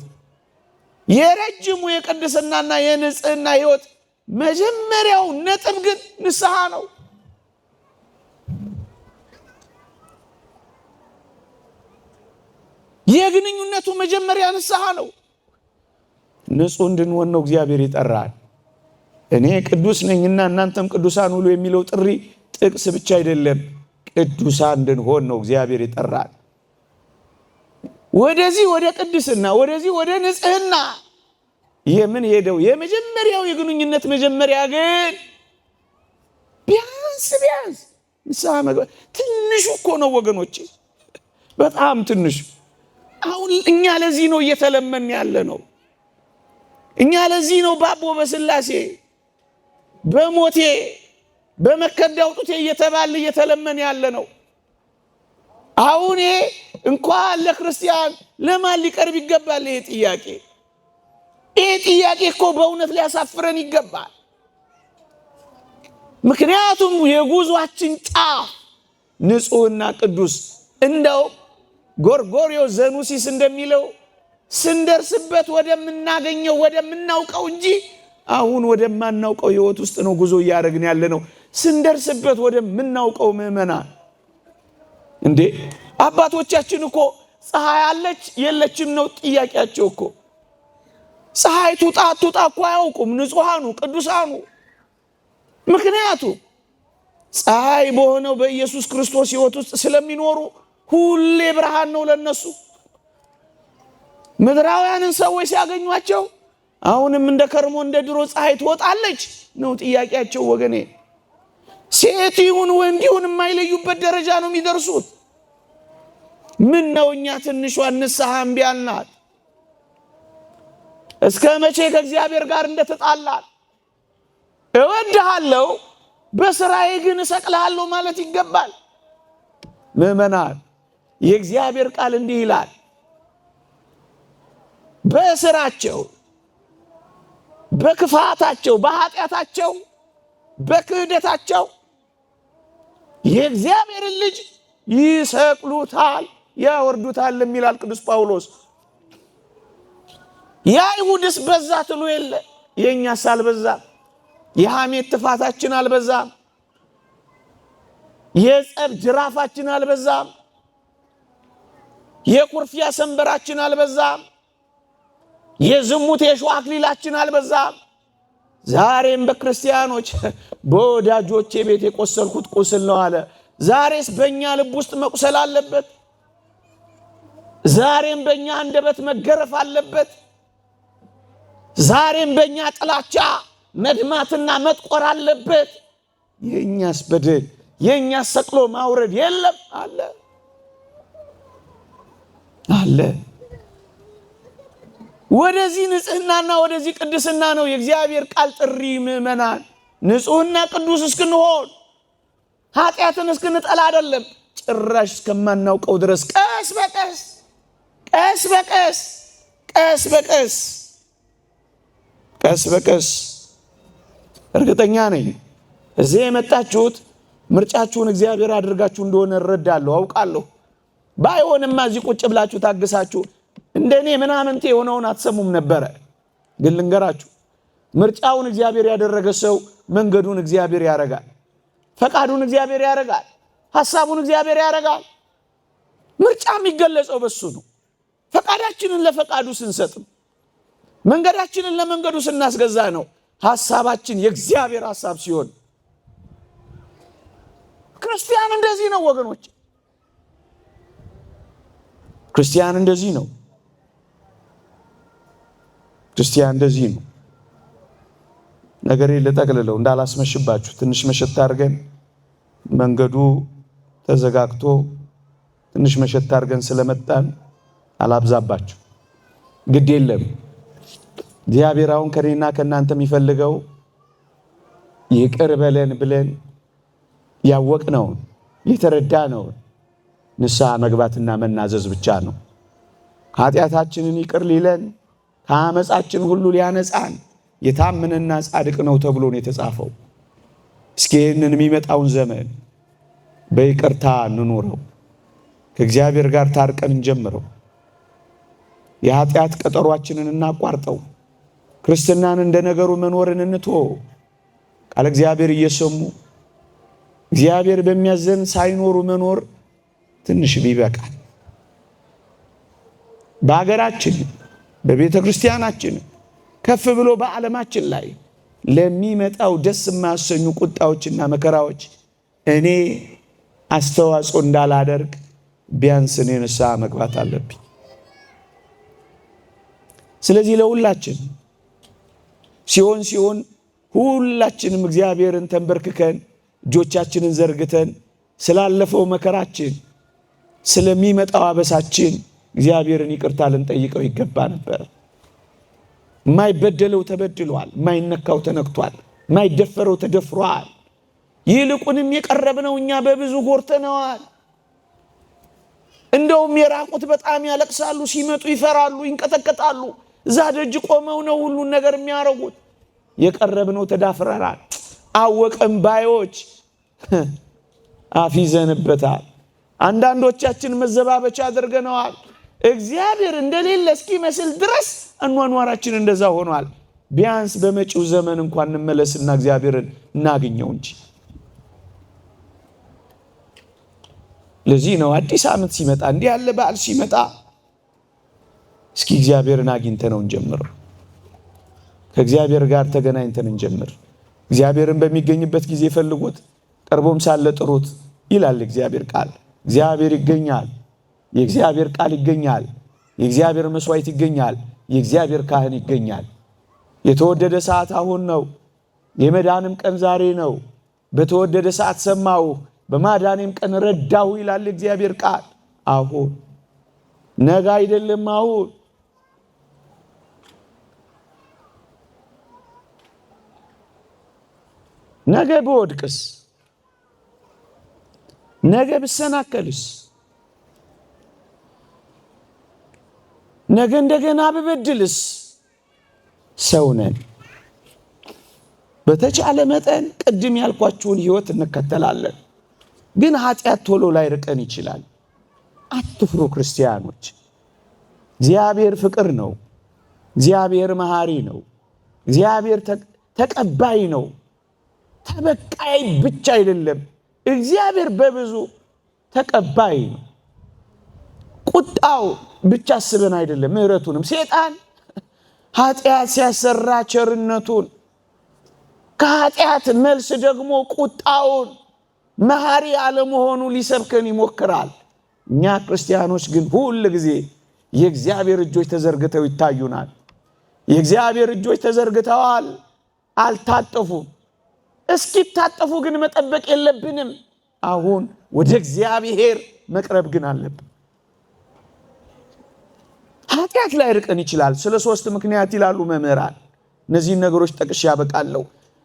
የረጅሙ የቅድስናና የንጽህና ሕይወት መጀመሪያው ነጥብ ግን ንስሐ ነው። የግንኙነቱ መጀመሪያ ንስሐ ነው። ንጹህ እንድንሆን ነው እግዚአብሔር ይጠራል። እኔ ቅዱስ ነኝና እናንተም ቅዱሳን ሁሉ የሚለው ጥሪ ጥቅስ ብቻ አይደለም፣ ቅዱሳን እንድንሆን ነው እግዚአብሔር ይጠራል። ወደዚህ ወደ ቅድስና፣ ወደዚህ ወደ ንጽህና የምን ሄደው የመጀመሪያው የግንኙነት መጀመሪያ ግን ቢያንስ ንስሐ መግባት። ትንሹ እኮ ነው ወገኖቼ፣ በጣም ትንሹ። አሁን እኛ ለዚህ ነው እየተለመን ያለ ነው። እኛ ለዚህ ነው በአቦ በስላሴ በሞቴ በመከዳ አውጡቴ እየተባለ እየተለመን ያለ ነው። አሁን ይሄ እንኳን ለክርስቲያን ለማን ሊቀርብ ይገባል? ይሄ ጥያቄ እኮ በእውነት ሊያሳፍረን ይገባል። ምክንያቱም የጉዟችን ጫፍ ንጹህና ቅዱስ፣ እንደው ጎርጎርዮስ ዘኑሲስ እንደሚለው ስንደርስበት ወደምናገኘው ወደምናውቀው እንጂ አሁን ወደማናውቀው ሕይወት ውስጥ ነው ጉዞ እያደረግን ያለ ነው። ስንደርስበት ወደምናውቀው ምእመናን እንዴ አባቶቻችን እኮ ፀሐይ አለች የለችም ነው ጥያቄያቸው እኮ። ፀሐይ ትውጣ አትውጣ እኮ አያውቁም ንጹሐኑ ቅዱሳኑ። ምክንያቱም ፀሐይ በሆነው በኢየሱስ ክርስቶስ ሕይወት ውስጥ ስለሚኖሩ ሁሌ ብርሃን ነው ለነሱ። ምድራውያንን ሰዎች ሲያገኟቸው አሁንም እንደ ከርሞ እንደ ድሮ ፀሐይ ትወጣለች ነው ጥያቄያቸው ወገኔ። ሴት ይሁን ወንድ ይሁን የማይለዩበት ደረጃ ነው የሚደርሱት። ምን ነው እኛ ትንሿን ንስሐ እምቢ አልናት? እስከ መቼ ከእግዚአብሔር ጋር እንደተጣላን። እወድሃለሁ በስራዬ ግን እሰቅልሃለሁ ማለት ይገባል። ምእመናን የእግዚአብሔር ቃል እንዲህ ይላል፣ በስራቸው በክፋታቸው በኃጢአታቸው በክህደታቸው የእግዚአብሔርን ልጅ ይሰቅሉታል ያወርዱታል የሚላል ቅዱስ ጳውሎስ። የአይሁድስ በዛ ትሉ የለ የእኛስ አልበዛም? የሐሜት ጥፋታችን አልበዛም? የጸብ ጅራፋችን አልበዛም? የኩርፊያ ሰንበራችን አልበዛም? የዝሙት የሾህ አክሊላችን አልበዛም? ዛሬም በክርስቲያኖች በወዳጆቼ ቤት የቆሰልኩት ቁስል ነው አለ። ዛሬስ በእኛ ልብ ውስጥ መቁሰል አለበት? ዛሬም በእኛ አንደበት መገረፍ አለበት? ዛሬም በእኛ ጥላቻ መድማትና መጥቆር አለበት? የእኛስ በደል የእኛስ ሰቅሎ ማውረድ የለም? አለ። ወደዚህ ንጽህናና ወደዚህ ቅድስና ነው የእግዚአብሔር ቃል ጥሪ። ምእመናን ንጹህና ቅዱስ እስክንሆን ኃጢአትን እስክንጠላ አይደለም፣ ጭራሽ እስከማናውቀው ድረስ ቀስ በቀስ ቀስ በቀስ ቀስ በቀስ ቀስ በቀስ። እርግጠኛ ነኝ እዚህ የመጣችሁት ምርጫችሁን እግዚአብሔር አድርጋችሁ እንደሆነ እረዳለሁ፣ አውቃለሁ። ባይሆንማ እዚህ ቁጭ ብላችሁ ታግሳችሁ እንደኔ ምናምንቴ የሆነውን አትሰሙም ነበረ። ግን ልንገራችሁ፣ ምርጫውን እግዚአብሔር ያደረገ ሰው መንገዱን እግዚአብሔር ያረጋል፣ ፈቃዱን እግዚአብሔር ያረጋል፣ ሐሳቡን እግዚአብሔር ያረጋል። ምርጫ የሚገለጸው በሱ ነው። ፈቃዳችንን ለፈቃዱ ስንሰጥ፣ መንገዳችንን ለመንገዱ ስናስገዛ ነው። ሐሳባችን የእግዚአብሔር ሐሳብ ሲሆን ክርስቲያን እንደዚህ ነው ወገኖች፣ ክርስቲያን እንደዚህ ነው። ክርስቲያን እንደዚህ ነው። ነገሬ ልጠቅልለው እንዳላስመሽባችሁ ትንሽ መሸት አድርገን መንገዱ ተዘጋግቶ ትንሽ መሸት አድርገን ስለመጣን አላብዛባችሁ። ግድ የለም እግዚአብሔር አሁን ከኔና ከናንተ የሚፈልገው ይቅር በለን ብለን ያወቅነውን የተረዳነውን ንስሐ መግባትና መናዘዝ ብቻ ነው። ኃጢአታችንን ይቅር ሊለን ከአመፃችን ሁሉ ሊያነጻን የታመነና ጻድቅ ነው ተብሎ ነው የተጻፈው። እስኪ ይህንን የሚመጣውን ዘመን በይቅርታ እንኖረው፣ ከእግዚአብሔር ጋር ታርቀን እንጀምረው፣ የኃጢአት ቀጠሯችንን እናቋርጠው፣ ክርስትናን እንደ ነገሩ መኖርን እንተወው። ቃል እግዚአብሔር እየሰሙ እግዚአብሔር በሚያዘን ሳይኖሩ መኖር ትንሽ ቢበቃል። በአገራችን በቤተ ክርስቲያናችን ከፍ ብሎ በዓለማችን ላይ ለሚመጣው ደስ የማያሰኙ ቁጣዎችና መከራዎች እኔ አስተዋጽኦ እንዳላደርግ ቢያንስ እኔ ንስሐ መግባት አለብኝ። ስለዚህ ለሁላችን ሲሆን ሁላችንም እግዚአብሔርን ተንበርክከን እጆቻችንን ዘርግተን ስላለፈው መከራችን ስለሚመጣው አበሳችን እግዚአብሔርን ይቅርታ ልንጠይቀው ይገባ ነበር። የማይበደለው ተበድሏል፣ የማይነካው ተነክቷል፣ የማይደፈረው ተደፍሯል። ይልቁንም የቀረብነው እኛ በብዙ ጎርተነዋል። እንደውም የራቁት በጣም ያለቅሳሉ፣ ሲመጡ ይፈራሉ፣ ይንቀጠቀጣሉ። እዛ ደጅ ቆመው ነው ሁሉን ነገር የሚያረጉት። የቀረብነው ተዳፍረናል። አወቀም ባዮች አፊዘንበታል። አንዳንዶቻችን መዘባበቻ አድርገነዋል። እግዚአብሔር እንደሌለ እስኪመስል ድረስ አኗኗራችን እንደዛ ሆኗል። ቢያንስ በመጪው ዘመን እንኳን እንመለስና እግዚአብሔርን እናገኘው እንጂ። ለዚህ ነው አዲስ ዓመት ሲመጣ እንዲህ ያለ በዓል ሲመጣ እስኪ እግዚአብሔርን አግኝተነው እንጀምር። ከእግዚአብሔር ጋር ተገናኝተን እንጀምር። እግዚአብሔርን በሚገኝበት ጊዜ ፈልጉት፣ ቀርቦም ሳለ ጥሩት ይላል እግዚአብሔር ቃል። እግዚአብሔር ይገኛል። የእግዚአብሔር ቃል ይገኛል። የእግዚአብሔር መስዋዕት ይገኛል። የእግዚአብሔር ካህን ይገኛል። የተወደደ ሰዓት አሁን ነው። የመዳንም ቀን ዛሬ ነው። በተወደደ ሰዓት ሰማሁ፣ በማዳኔም ቀን ረዳሁ ይላል እግዚአብሔር ቃል። አሁን ነገ አይደለም፣ አሁን ነገ በወድቅስ፣ ነገ ብሰናከልስ፣ ነገ እንደገና ብበድልስ? ሰው ነን። በተቻለ መጠን ቅድም ያልኳችሁን ህይወት እንከተላለን። ግን ኃጢአት ቶሎ ላይ ርቀን ይችላል። አትፍሩ ክርስቲያኖች። እግዚአብሔር ፍቅር ነው። እግዚአብሔር መሐሪ ነው። እግዚአብሔር ተቀባይ ነው። ተበቃይ ብቻ አይደለም። እግዚአብሔር በብዙ ተቀባይ ነው። ቁጣው ብቻ አስበን አይደለም፣ ምህረቱንም። ሰይጣን ኃጢአት ሲያሰራ ቸርነቱን፣ ከኃጢአት መልስ ደግሞ ቁጣውን መሐሪ አለመሆኑ ሊሰብከን ይሞክራል። እኛ ክርስቲያኖች ግን ሁል ጊዜ የእግዚአብሔር እጆች ተዘርግተው ይታዩናል። የእግዚአብሔር እጆች ተዘርግተዋል፣ አልታጠፉም። እስኪታጠፉ ግን መጠበቅ የለብንም። አሁን ወደ እግዚአብሔር መቅረብ ግን አለብን። ኃጢአት ላይ ርቀን ይችላል። ስለ 3 ምክንያት ይላሉ መምህራን። እነዚህን ነገሮች ጠቅሼ ያበቃለሁ።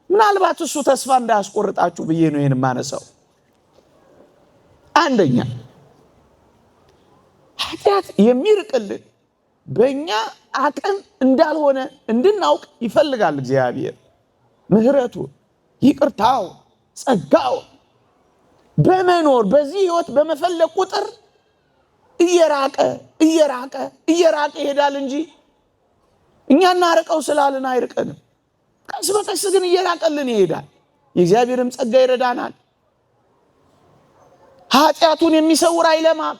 ምናልባት እሱ ተስፋ እንዳያስቆርጣችሁ ብዬ ነው ይሄን ማነሳው። አንደኛ ኃጢአት የሚርቅልን በእኛ አቅም እንዳልሆነ እንድናውቅ ይፈልጋል እግዚአብሔር። ምህረቱ፣ ይቅርታው፣ ጸጋው በመኖር በዚህ ህይወት በመፈለግ ቁጥር እየራቀ ይሄዳል እንጂ እኛ እናርቀው ስላልን አይርቀንም። ቀስ በቀስ ግን እየራቀልን ይሄዳል። የእግዚአብሔርም ጸጋ ይረዳናል። ኃጢአቱን የሚሰውር አይለማም፣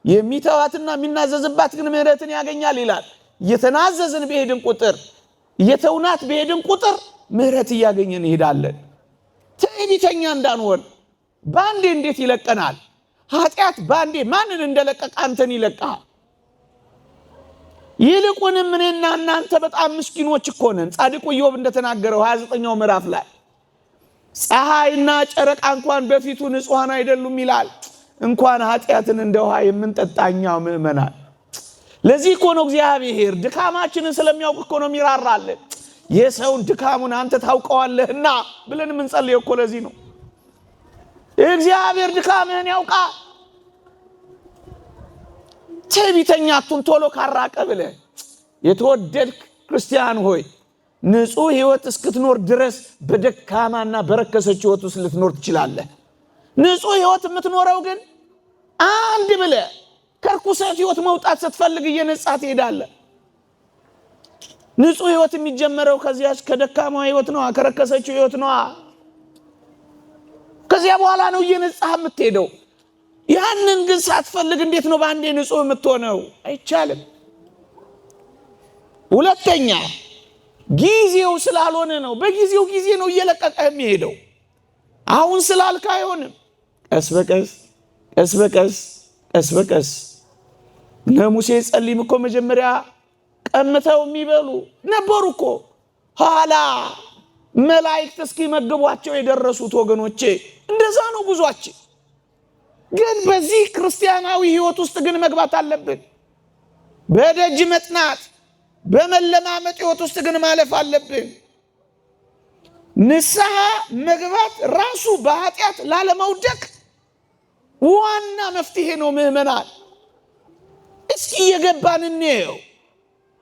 የሚተዋትና የሚናዘዝባት ግን ምህረትን ያገኛል ይላል። እየተናዘዝን በሄድን ቁጥር፣ እየተውናት በሄድን ቁጥር ምህረት እያገኘን እንሄዳለን። ትዕቢተኛ እንዳንሆን ባንዴ እንዴት ይለቀናል? ኃጢአት ባንዴ ማንን እንደለቀቀ አንተን ይለቃል። ይልቁንም እኔና እናንተ በጣም ምስኪኖች እኮ ነን። ጻድቁ ኢዮብ እንደተናገረው 29ኛው ምዕራፍ ላይ ፀሐይና ጨረቃ እንኳን በፊቱ ንጹሃን አይደሉም ይላል። እንኳን ኃጢአትን እንደ ውሃ የምንጠጣኛው ምእመናን። ለዚህ እኮ ነው እግዚአብሔር ድካማችንን ስለሚያውቅ እኮ ነው የሚራራልን። የሰውን ድካሙን አንተ ታውቀዋለህና ብለን የምንጸልየው እኮ ለዚህ ነው። እግዚአብሔር ድካምህን ያውቃል። ትዕቢተኛ አትሁን ቶሎ ካራቀ ብለህ የተወደድክ ክርስቲያን ሆይ ንጹህ ህይወት እስክትኖር ድረስ በደካማና በረከሰች ህይወት ውስጥ ልትኖር ትችላለህ። ንጹህ ህይወት የምትኖረው ግን አንድ ብለህ ከርኩሰት ህይወት መውጣት ስትፈልግ እየነጻህ ትሄዳለህ። ንጹህ ህይወት የሚጀመረው ከዚያች ከደካማ ህይወት ነው፣ ከረከሰችው ህይወት ነው። ከዚያ በኋላ ነው እየነጻህ የምትሄደው። ያንን ግን ሳትፈልግ እንዴት ነው በአንዴ ንጹህ የምትሆነው? አይቻልም። ሁለተኛ ጊዜው ስላልሆነ ነው። በጊዜው ጊዜ ነው እየለቀቀ የሚሄደው። አሁን ስላልካ አይሆንም። ቀስ በቀስ ቀስ በቀስ ቀስ በቀስ ለሙሴ ጸልይም እኮ መጀመሪያ ቀምተው የሚበሉ ነበሩ እኮ ኋላ መላእክት እስኪመግቧቸው የደረሱት ወገኖቼ። እንደዛ ነው ጉዟችን። ግን በዚህ ክርስቲያናዊ ህይወት ውስጥ ግን መግባት አለብን። በደጅ መጥናት በመለማመጥ ህይወት ውስጥ ግን ማለፍ አለብን። ንስሐ መግባት ራሱ በኃጢአት ላለመውደቅ ዋና መፍትሄ ነው ምእመናን። እስኪ የገባን እንየው።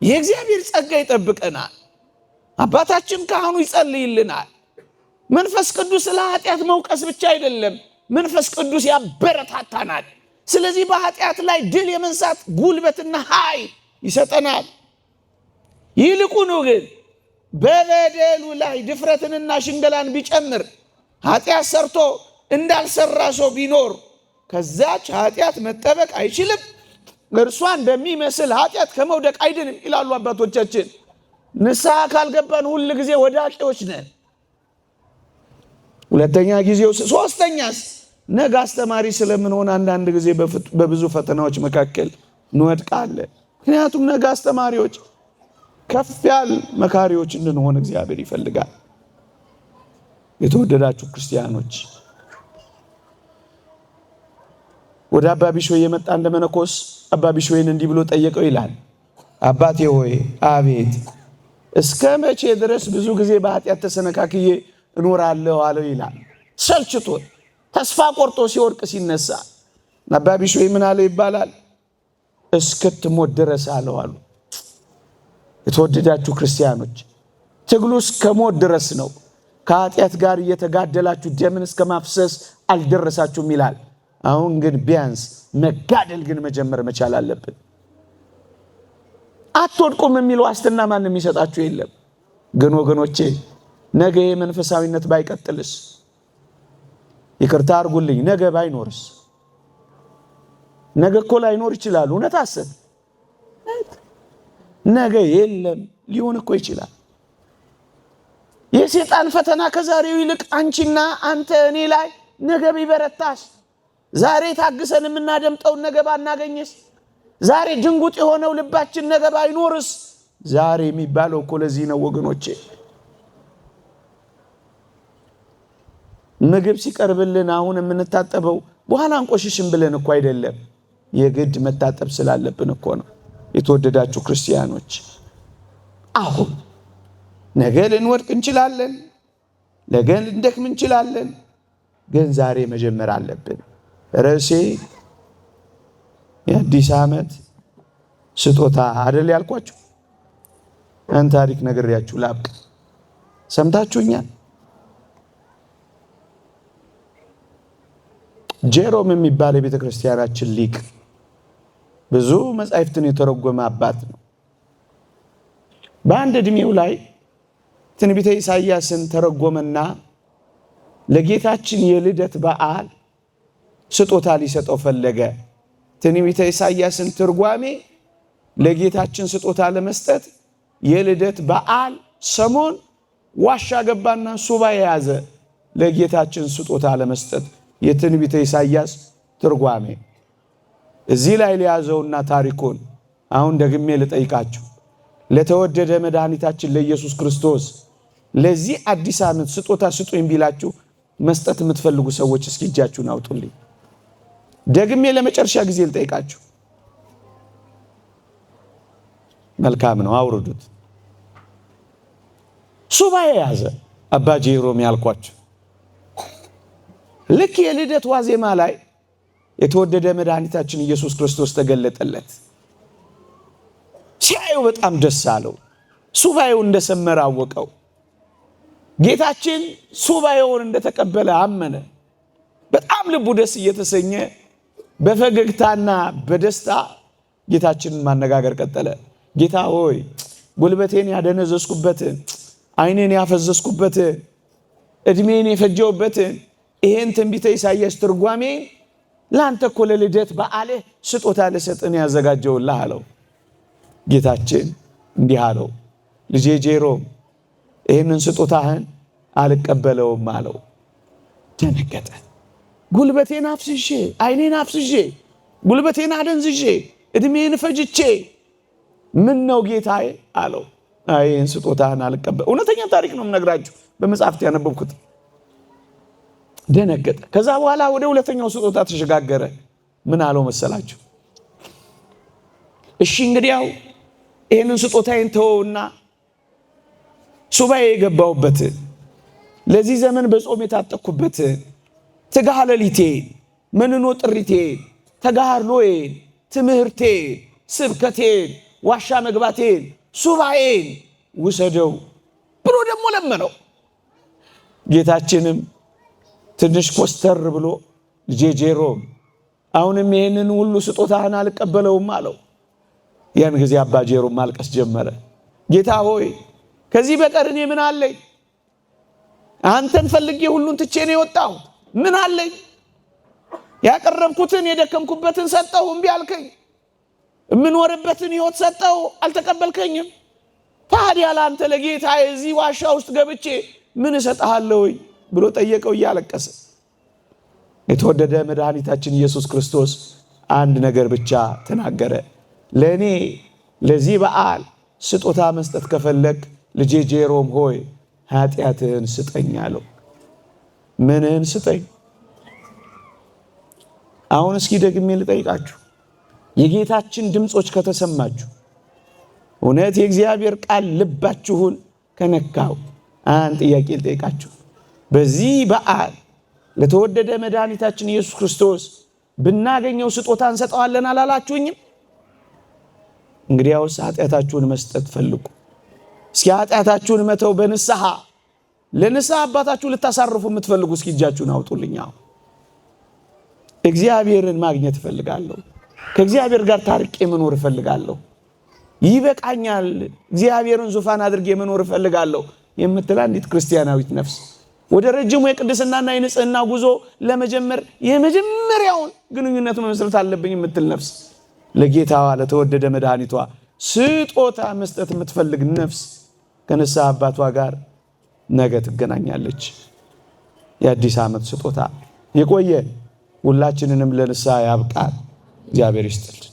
የእግዚአብሔር ጸጋ ይጠብቀናል። አባታችን ካህኑ ይጸልይልናል። መንፈስ ቅዱስ ለኃጢአት መውቀስ ብቻ አይደለም፣ መንፈስ ቅዱስ ያበረታታናል። ስለዚህ በኃጢአት ላይ ድል የመንሳት ጉልበትና ኃይል ይሰጠናል። ይልቁኑ ግን በበደሉ ላይ ድፍረትንና ሽንገላን ቢጨምር ኃጢአት ሰርቶ እንዳልሰራ ሰው ቢኖር ከዛች ኃጢአት መጠበቅ አይችልም። እርሷን በሚመስል ኃጢአት ከመውደቅ አይድንም ይላሉ አባቶቻችን። ንስሐ ካልገባን ሁል ጊዜ ወዳቂዎች ነን። ሁለተኛ ጊዜው። ሶስተኛስ ነገ አስተማሪ ስለምንሆን አንዳንድ ጊዜ በብዙ ፈተናዎች መካከል እንወድቃለን። ምክንያቱም ነገ አስተማሪዎች ከፍ ያል መካሪዎች እንድንሆን እግዚአብሔር ይፈልጋል። የተወደዳችሁ ክርስቲያኖች ወደ አባ ቢሾይ የመጣ እንደ መነኮስ አባ ቢሾይን እንዲህ ብሎ ጠየቀው ይላል። አባቴ ሆይ አቤት፣ እስከ መቼ ድረስ ብዙ ጊዜ በኃጢአት ተሰነካክዬ እኖራለሁ አለው ይላል። ሰልችቶት ተስፋ ቆርጦ ሲወድቅ ሲነሳ አባ ቢሾይ ምን አለው ይባላል? እስክትሞት ድረስ አለው አሉ። የተወደዳችሁ ክርስቲያኖች ትግሉ እስከ ሞት ድረስ ነው። ከኃጢአት ጋር እየተጋደላችሁ ደምን እስከ ማፍሰስ አልደረሳችሁም ይላል። አሁን ግን ቢያንስ መጋደል ግን መጀመር መቻል አለብን። አትወድቁም የሚል ዋስትና ማንም የሚሰጣችሁ የለም። ግን ወገኖቼ ነገ የመንፈሳዊነት ባይቀጥልስ? ይቅርታ አድርጉልኝ፣ ነገ ባይኖርስ? ነገ እኮ ላይኖር ይችላል። እውነት አሰብ ነገ የለም ሊሆን እኮ ይችላል። የሰይጣን ፈተና ከዛሬው ይልቅ አንቺና አንተ እኔ ላይ ነገ ቢበረታስ? ዛሬ ታግሰን የምናደምጠውን ነገ ባናገኝስ? ዛሬ ድንጉጥ የሆነው ልባችን ነገ ባይኖርስ? ዛሬ የሚባለው እኮ ለዚህ ነው ወገኖቼ። ምግብ ሲቀርብልን አሁን የምንታጠበው በኋላ እንቆሽሽም ብለን እኮ አይደለም፣ የግድ መታጠብ ስላለብን እኮ ነው። የተወደዳችሁ ክርስቲያኖች አሁን ነገ ልንወድቅ እንችላለን፣ ነገ ልንደክም እንችላለን። ግን ዛሬ መጀመር አለብን። ርዕሴ የአዲስ ዓመት ስጦታ አይደል ያልኳችሁ? አንተ ታሪክ ነግሬያችሁ ላብቅ። ሰምታችሁኛል? ጄሮም የሚባል የቤተ ክርስቲያናችን ሊቅ ብዙ መጻሕፍትን የተረጎመ አባት ነው። በአንድ ዕድሜው ላይ ትንቢተ ኢሳይያስን ተረጎመና ለጌታችን የልደት በዓል ስጦታ ሊሰጠው ፈለገ። ትንቢተ ኢሳይያስን ትርጓሜ ለጌታችን ስጦታ ለመስጠት የልደት በዓል ሰሞን ዋሻ ገባና ሱባኤ ያዘ። ለጌታችን ስጦታ ለመስጠት የትንቢተ ኢሳይያስ ትርጓሜ። እዚህ ላይ ሊያዘውና ታሪኩን አሁን ደግሜ ልጠይቃችሁ። ለተወደደ መድኃኒታችን ለኢየሱስ ክርስቶስ ለዚህ አዲስ ዓመት ስጦታ ስጡኝ ቢላችሁ መስጠት የምትፈልጉ ሰዎች እስኪ እጃችሁን አውጡልኝ። ደግሜ ለመጨረሻ ጊዜ ልጠይቃችሁ። መልካም ነው፣ አውርዱት። ሱባኤ ያዘ አባ ጄሮም ያልኳችሁ ልክ የልደት ዋዜማ ላይ የተወደደ መድኃኒታችን ኢየሱስ ክርስቶስ ተገለጠለት። ሲያየው በጣም ደስ አለው። ሱባኤው እንደሰመረ አወቀው። ጌታችን ሱባኤውን እንደተቀበለ አመነ። በጣም ልቡ ደስ እየተሰኘ በፈገግታና በደስታ ጌታችንን ማነጋገር ቀጠለ። ጌታ ሆይ ጉልበቴን ያደነዘዝኩበትን፣ ዓይኔን ያፈዘዝኩበትን፣ እድሜን የፈጀውበትን ይሄን ትንቢተ ኢሳይያስ ትርጓሜ ለአንተ እኮ ለልደት በዓልህ ስጦታ ልሰጥን ያዘጋጀውልህ አለው። ጌታችን እንዲህ አለው፣ ልጄ ጄሮም ይህንን ስጦታህን አልቀበለውም አለው። ደነገጠ። ጉልበቴን አፍስሼ፣ ዓይኔን አፍስሼ፣ ጉልበቴን አደንዝዤ፣ እድሜን ፈጅቼ ምን ነው ጌታዬ አለው። ይህን ስጦታህን አልቀበል። እውነተኛ ታሪክ ነው የምነግራችሁ፣ በመጽሐፍት ያነበብኩት። ደነገጠ። ከዛ በኋላ ወደ ሁለተኛው ስጦታ ተሸጋገረ። ምን አለው መሰላችሁ? እሺ እንግዲያው ይህንን ስጦታዬን ተወውና ሱባኤ የገባሁበትን ለዚህ ዘመን በጾም የታጠቅኩበትን ትጋሃ ሌሊቴን፣ መንኖ ጥሪቴን፣ ተጋሃርሎዬን፣ ትምህርቴን፣ ስብከቴን፣ ዋሻ መግባቴን፣ ሱባኤን ውሰደው ብሎ ደግሞ ለመነው። ጌታችንም ትንሽ ኮስተር ብሎ ልጄ ጄሮም አሁንም ይህንን ሁሉ ስጦታህን አልቀበለውም አለው። ያን ጊዜ አባ ጄሮም ማልቀስ ጀመረ። ጌታ ሆይ ከዚህ በቀር እኔ ምን አለኝ? አንተን ፈልጌ ሁሉን ትቼ ነው የወጣሁት። ምን አለኝ? ያቀረብኩትን የደከምኩበትን ሰጠሁ፣ እምቢ አልከኝ። የምኖርበትን ሕይወት ሰጠሁ፣ አልተቀበልከኝም። ታዲያ ለአንተ ለጌታ እዚህ ዋሻ ውስጥ ገብቼ ምን እሰጥሃለሁ ብሎ ጠየቀው እያለቀሰ። የተወደደ መድኃኒታችን ኢየሱስ ክርስቶስ አንድ ነገር ብቻ ተናገረ። ለእኔ ለዚህ በዓል ስጦታ መስጠት ከፈለግ ልጄ ጄሮም ሆይ ኃጢአትህን ስጠኝ አለው። ምንህን ስጠኝ? አሁን እስኪ ደግሜ ልጠይቃችሁ። የጌታችን ድምፆች ከተሰማችሁ፣ እውነት የእግዚአብሔር ቃል ልባችሁን ከነካው አንድ ጥያቄ ልጠይቃችሁ። በዚህ በዓል ለተወደደ መድኃኒታችን ኢየሱስ ክርስቶስ ብናገኘው ስጦታ እንሰጠዋለን አላላችሁኝም? እንግዲያውስ ኃጢአታችሁን መስጠት ፈልጉ። እስኪ ኃጢአታችሁን መተው በንስሐ ለንስሐ አባታችሁ ልታሳርፉ የምትፈልጉ እስኪ እጃችሁን አውጡልኝ። እግዚአብሔርን ማግኘት እፈልጋለሁ፣ ከእግዚአብሔር ጋር ታርቄ መኖር እፈልጋለሁ፣ ይበቃኛል፣ እግዚአብሔርን ዙፋን አድርጌ መኖር እፈልጋለሁ የምትል አንዲት ክርስቲያናዊት ነፍስ ወደ ረጅሙ የቅድስናና የንጽህና ጉዞ ለመጀመር የመጀመሪያውን ግንኙነት መመስረት አለብኝ የምትል ነፍስ ለጌታዋ ለተወደደ መድኃኒቷ ስጦታ መስጠት የምትፈልግ ነፍስ ከንስሐ አባቷ ጋር ነገ ትገናኛለች። የአዲስ ዓመት ስጦታ የቆየ ሁላችንንም ለንስሐ ያብቃል። እግዚአብሔር ይስጥልን።